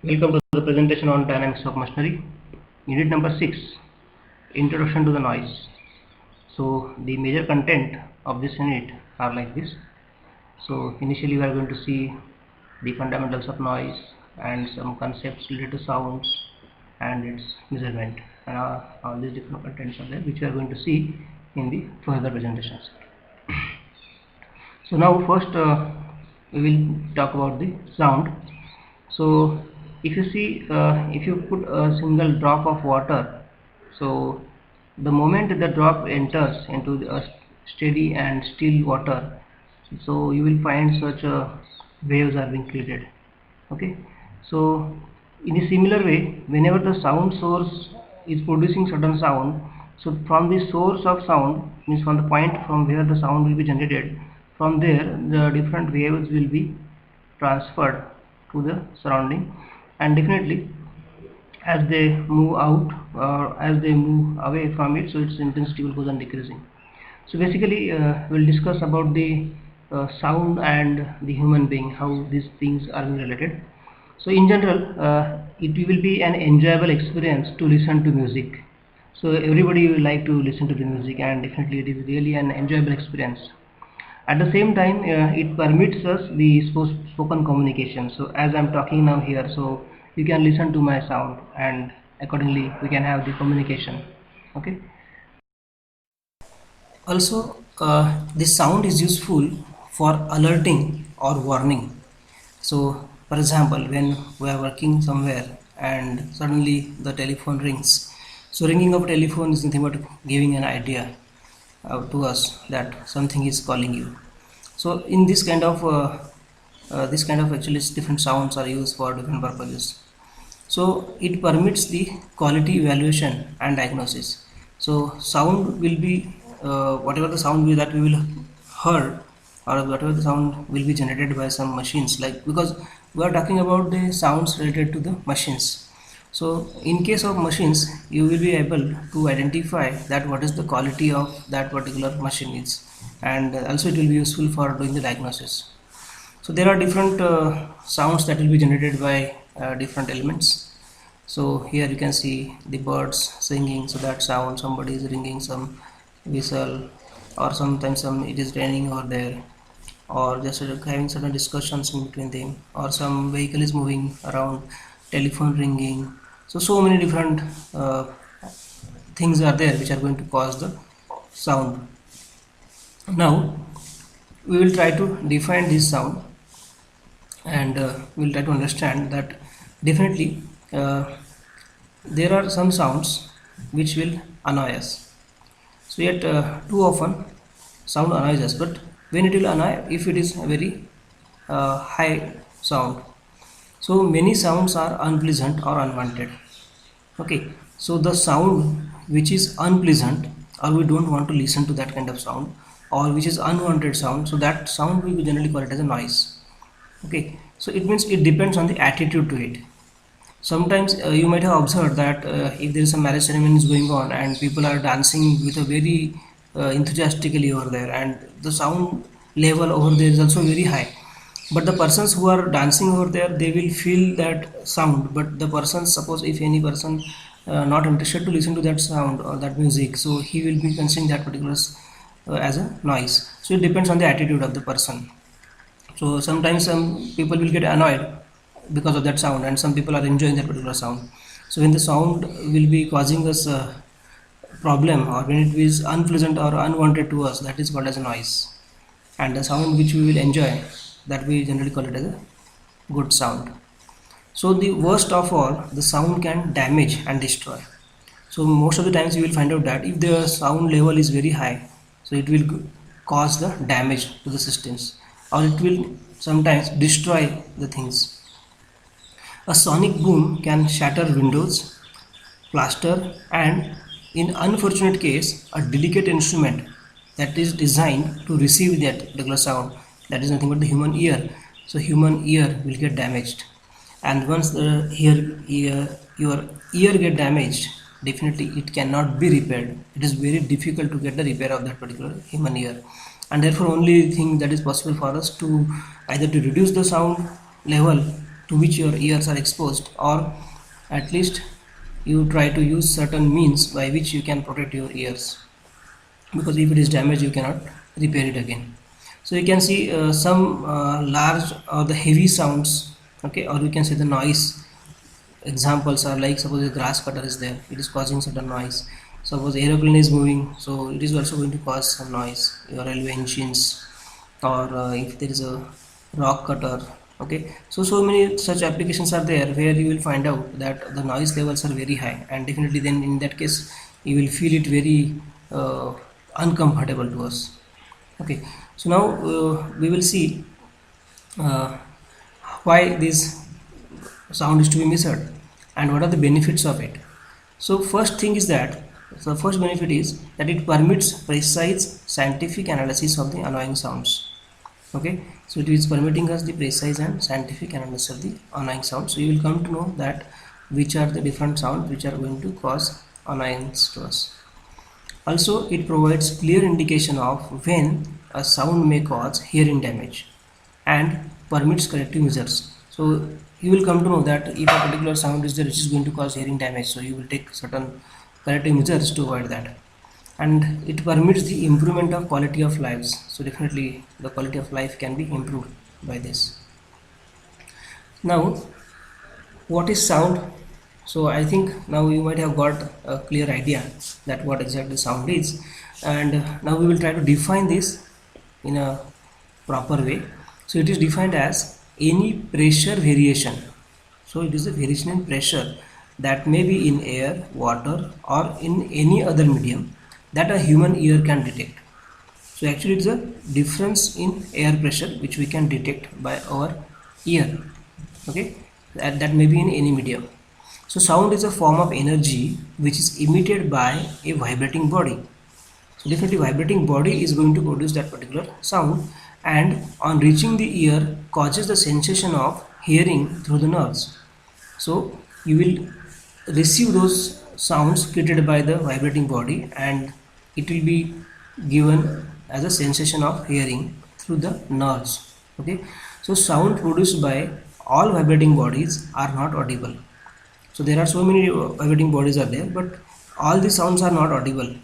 Welcome to the presentation on dynamics of machinery, unit number 6, introduction to the noise. So the major content of this unit are like this. So initially we are going to see the fundamentals of noise and some concepts related to sounds and its measurement, and all these different contents are there which we are going to see in the further presentations. So now first we will talk about the sound. So if you see, if you put a single drop of water, so the moment the drop enters into a steady and still water, so you will find such waves are being created. Okay, so in a similar way, whenever the sound source is producing certain sound, so from the source of sound, means from the point from where the sound will be generated, from there the different waves will be transferred to the surrounding, and definitely as they move out or as they move away from it, so its intensity will go on decreasing. So basically we'll discuss about the sound and the human being, how these things are related. So in general it will be an enjoyable experience to listen to music. So everybody will like to listen to the music, and definitely it is really an enjoyable experience. At the same time it permits us the spoken communication. So as I'm talking now here, so you can listen to my sound and accordingly we can have the communication. Okay. Also this sound is useful for alerting or warning. So for example, when we are working somewhere and suddenly the telephone rings, so ringing of telephone is nothing but giving an idea to us that something is calling you. So in this kind of actually different sounds are used for different purposes. So it permits the quality evaluation and diagnosis. So sound will be whatever the sound that we will heard, or whatever the sound will be generated by some machines, like, because we are talking about the sounds related to the machines. So in case of machines, you will be able to identify that what is the quality of that particular machine is, and also it will be useful for doing the diagnosis. So there are different sounds that will be generated by different elements. So here you can see the birds singing, so that sound, somebody is ringing some whistle, or sometimes it is raining over there, or just having certain discussions in between them, or some vehicle is moving around, telephone ringing. So many different things are there which are going to cause the sound. Now we will try to define this sound, and we will try to understand that definitely there are some sounds which will annoy us. So yet too often sound annoys us, but when it will annoy if it is a very high sound. So many sounds are unpleasant or unwanted. Okay, so the sound which is unpleasant, or we don't want to listen to that kind of sound, or which is unwanted sound, so that sound we generally call it as a noise. Okay, so it means it depends on the attitude to it. Sometimes you might have observed that if there is a marriage ceremony is going on and people are dancing with a very enthusiastically over there, and the sound level over there is also very high, but the persons who are dancing over there, they will feel that sound, but the person, suppose if any person not interested to listen to that sound or that music, so he will be considering that particular as a noise. So it depends on the attitude of the person. So sometimes some people will get annoyed because of that sound, and some people are enjoying that particular sound. So when the sound will be causing us a problem, or when it is unpleasant or unwanted to us, that is called as a noise. And the sound which we will enjoy, that we generally call it as a good sound. So the worst of all, the sound can damage and destroy. So most of the times you will find out that if the sound level is very high, so it will cause the damage to the systems, or it will sometimes destroy the things. A sonic boom can shatter windows, plaster, and in unfortunate case, a delicate instrument that is designed to receive that particular sound, that is nothing but the human ear. So human ear will get damaged, and once your ear get damaged, definitely it cannot be repaired. It is very difficult to get the repair of that particular human ear, and therefore only thing that is possible for us to either to reduce the sound level to which your ears are exposed, or at least you try to use certain means by which you can protect your ears, because if it is damaged you cannot repair it again. So you can see some large or the heavy sounds, okay, or you can say the noise. Examples are like, suppose a grass cutter is there, it is causing certain noise. Suppose aeroplane is moving, so it is also going to cause some noise. Your railway engines, or if there is a rock cutter, okay. So many such applications are there where you will find out that the noise levels are very high, and definitely then in that case you will feel it very uncomfortable to us. Okay, so now we will see uh, why this sound is to be measured and what are the benefits of it. So first thing is that, the first benefit is that it permits precise scientific analysis of the annoying sounds. Okay, so it is permitting us the precise and scientific analysis of the annoying sounds. So you will come to know that which are the different sounds which are going to cause annoyance to us. Also, it provides clear indication of when a sound may cause hearing damage and permits corrective measures. So you will come to know that if a particular sound is there which is going to cause hearing damage, so you will take certain corrective measures to avoid that. And it permits the improvement of quality of lives. So definitely the quality of life can be improved by this. Now, what is sound? So I think now you might have got a clear idea that what exactly sound is, and now we will try to define this in a proper way. So it is defined as any pressure variation. So it is a variation in pressure that may be in air, water, or in any other medium that a human ear can detect. So actually it's a difference in air pressure which we can detect by our ear. Okay, that may be in any medium. So sound is a form of energy which is emitted by a vibrating body. So definitely vibrating body is going to produce that particular sound, and on reaching the ear causes the sensation of hearing through the nerves. So you will receive those sounds created by the vibrating body, and it will be given as a sensation of hearing through the nerves. Okay, so sound produced by all vibrating bodies are not audible. So there are so many vibrating bodies are there, but all the sounds are not audible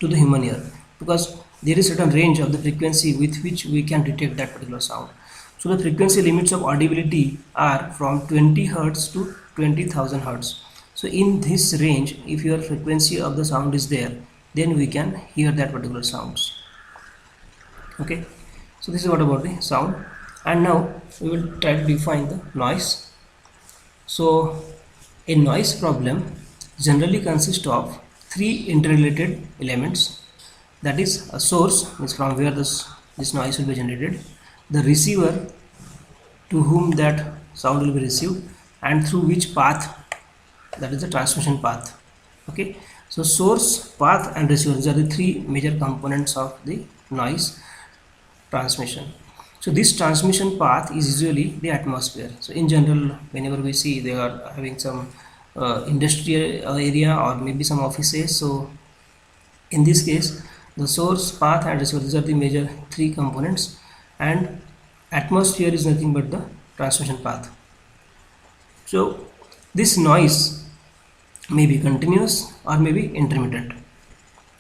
to the human ear, because there is certain range of the frequency with which we can detect that particular sound. So the frequency limits of audibility are from 20 hertz to 20,000 hertz. So in this range, if your frequency of the sound is there, then we can hear that particular sounds. Okay, so this is what about the sound, and now we will try to define the noise. So a noise problem generally consists of three interrelated elements, that is a source, means from where this noise will be generated, the receiver to whom that sound will be received, and through which path, that is the transmission path. Okay, so source, path and receiver, these are the three major components of the noise transmission. So this transmission path is usually the atmosphere. So in general, whenever we see they are having some industrial area or maybe some offices, so in this case the source, path and receiver, these are the major three components, and atmosphere is nothing but the transmission path. So this noise may be continuous or may be intermittent.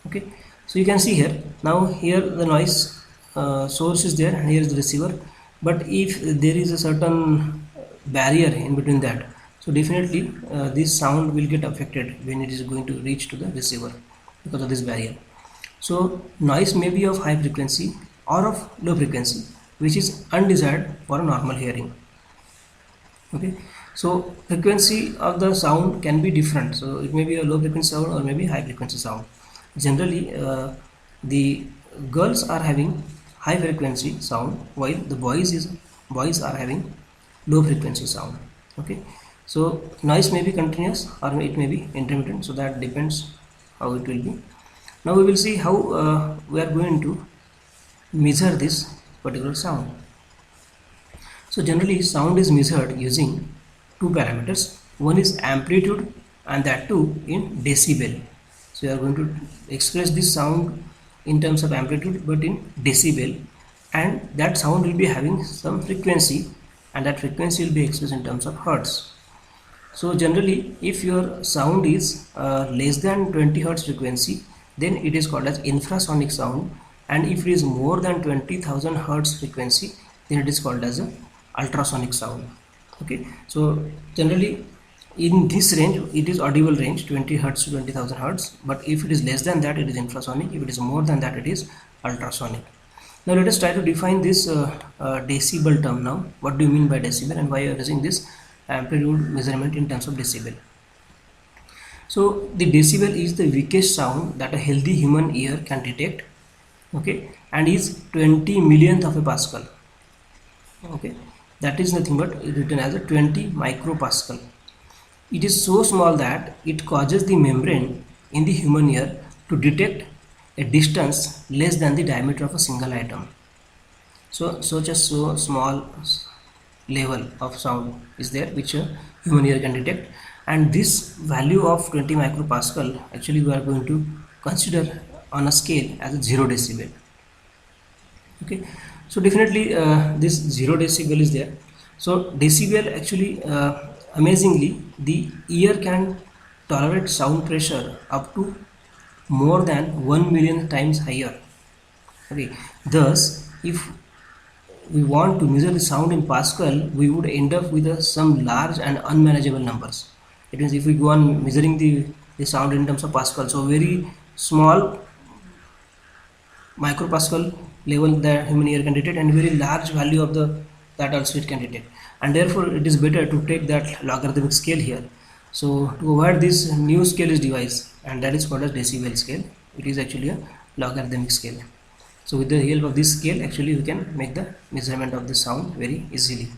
Okay, so you can see here, now here the noise source is there and here is the receiver, but if there is a certain barrier in between that, so definitely this sound will get affected when it is going to reach to the receiver because of this barrier. So noise may be of high frequency or of low frequency, which is undesired for a normal hearing. Okay, so frequency of the sound can be different, so it may be a low frequency sound or maybe high frequency sound. Generally the girls are having high frequency sound, while the boys are having low frequency sound. Okay, so noise may be continuous or it may be intermittent, so that depends how it will be. Now we will see how we are going to measure this particular sound. So generally sound is measured using two parameters. One is amplitude and that too in decibel. So you are going to express this sound in terms of amplitude but in decibel, and that sound will be having some frequency and that frequency will be expressed in terms of hertz. So generally, if your sound is less than 20 hertz frequency, then it is called as infrasonic sound, and if it is more than 20,000 hertz frequency, then it is called as a ultrasonic sound. Okay, so generally in this range it is audible range 20 hertz to 20,000 hertz, but if it is less than that it is infrasonic, if it is more than that it is ultrasonic. Now let us try to define this decibel term. Now what do you mean by decibel, and why you are using this amplitude measurement in terms of decibel? So the decibel is the weakest sound that a healthy human ear can detect, okay, and is 20 millionth of a pascal. Okay, that is nothing but written as a 20 micropascal. It is so small that it causes the membrane in the human ear to detect a distance less than the diameter of a single atom. So such a so small level of sound is there which a human ear can detect, and this value of 20 micropascal actually we are going to consider on a scale as a 0 decibel. Okay, so definitely this 0 decibel is there. So decibel actually amazingly the ear can tolerate sound pressure up to more than 1 million times higher. Okay, thus if we want to measure the sound in pascal, we would end up with some large and unmanageable numbers. It means if we go on measuring the sound in terms of pascal, so very small micropascal level the human ear can detect, and very large value of the that also it can detect, and therefore it is better to take that logarithmic scale here. So to avoid this, new scale is devised, and that is called as decibel scale. It is actually a logarithmic scale. So with the help of this scale actually we can make the measurement of the sound very easily.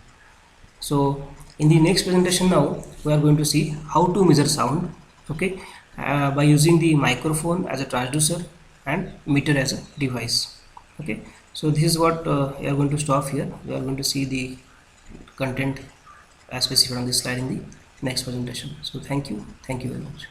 So in the next presentation now we are going to see how to measure sound, okay, by using the microphone as a transducer and meter as a device. Okay, so this is what we are going to stop here. We are going to see the content as specified on this slide in the next presentation. So thank you very much.